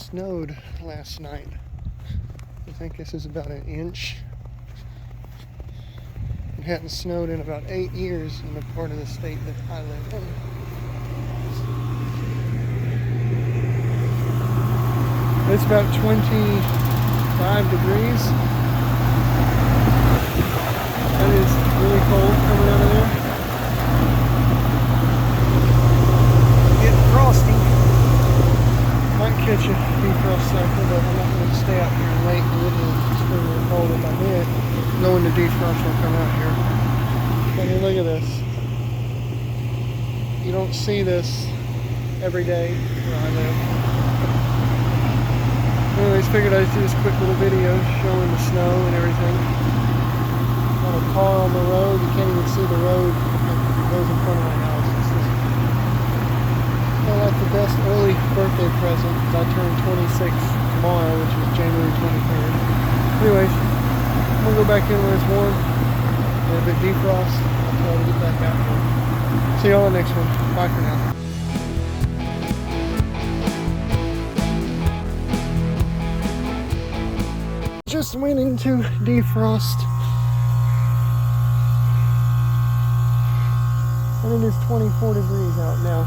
snowed last night. I think this is about an inch. It hadn't snowed in about 8 years in the part of the state that I live in. It's about 25 degrees. That is really cold coming out of there. Getting frosty. Might catch a defrost cycle, but I'm not going to stay out here late and it's really cold if I did, knowing the defrost will come out here. I mean, look at this. You don't see this every day where I live. Anyways, figured I'd do this quick little video showing the snow and everything. Got a car on the road. You can't even see the road that goes in front of my house. It's just like the best early birthday present. I turn 26 tomorrow, which is January 23rd. Anyways, I'm gonna go back in when it's warm. And if it defrosts, I'll try to get back out here. See y'all on the next one. Bye for now. Just went into defrost. And it is 24 degrees out now.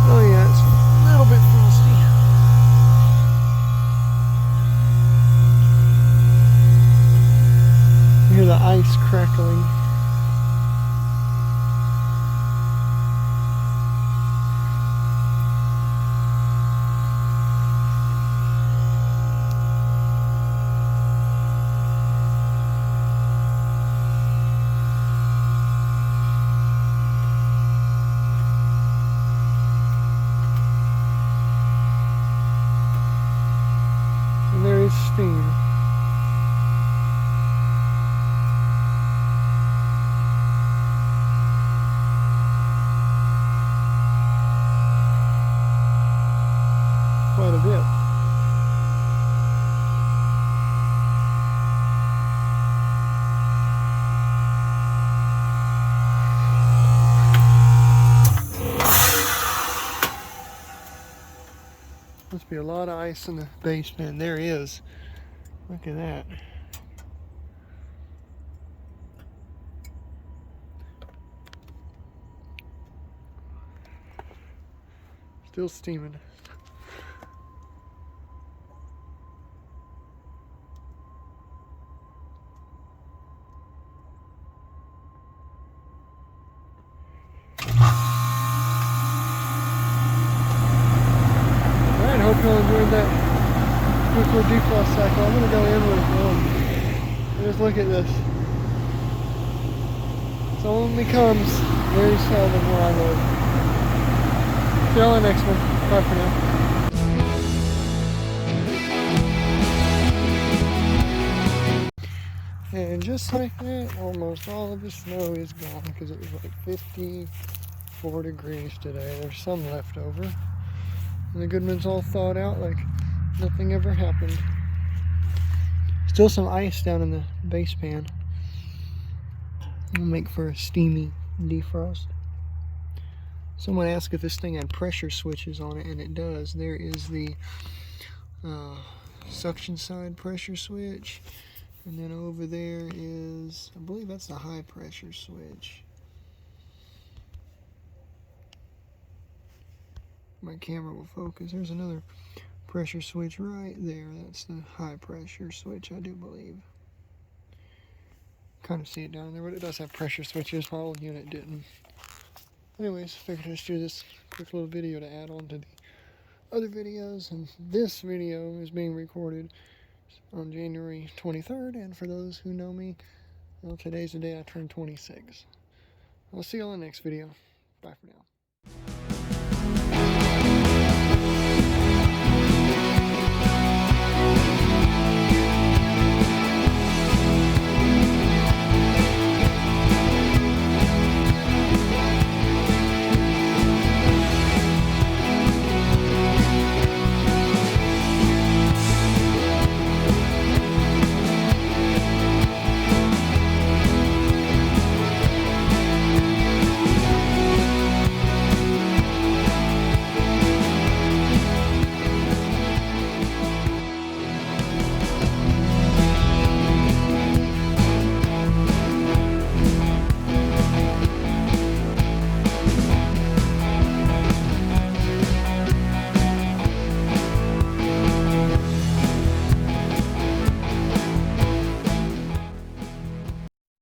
Oh yeah, it's a little bit frosty. You hear the ice crackling. And there is steam. Quite a bit. Must be a lot of ice in the basement. There is. Look at that. Still steaming. Alright, hope y'all enjoyed that quick little defrost cycle. I'm gonna go in with just look at this. It only comes very seldom where I live. See y'all in the next one. Bye for now. And just like that, almost all of the snow is gone because it was like 54 degrees today. There's some left over. And the Goodman's all thawed out like nothing ever happened. Still some ice down in the base pan. It'll make for a steamy defrost. Someone asked if this thing had pressure switches on it, and it does. There is the suction side pressure switch. And then over there is, I believe that's the high pressure switch. My camera will focus. There's another pressure switch right there. That's the high pressure switch, I do believe. Kind of see it down there, but it does have pressure switches. My old unit didn't. Anyways, figured I'd just do this quick little video to add on to the other videos. And this video is being recorded on January 23rd, and for those who know me, well, today's the day I turned 26. I'll see you all in the next video. Bye for now.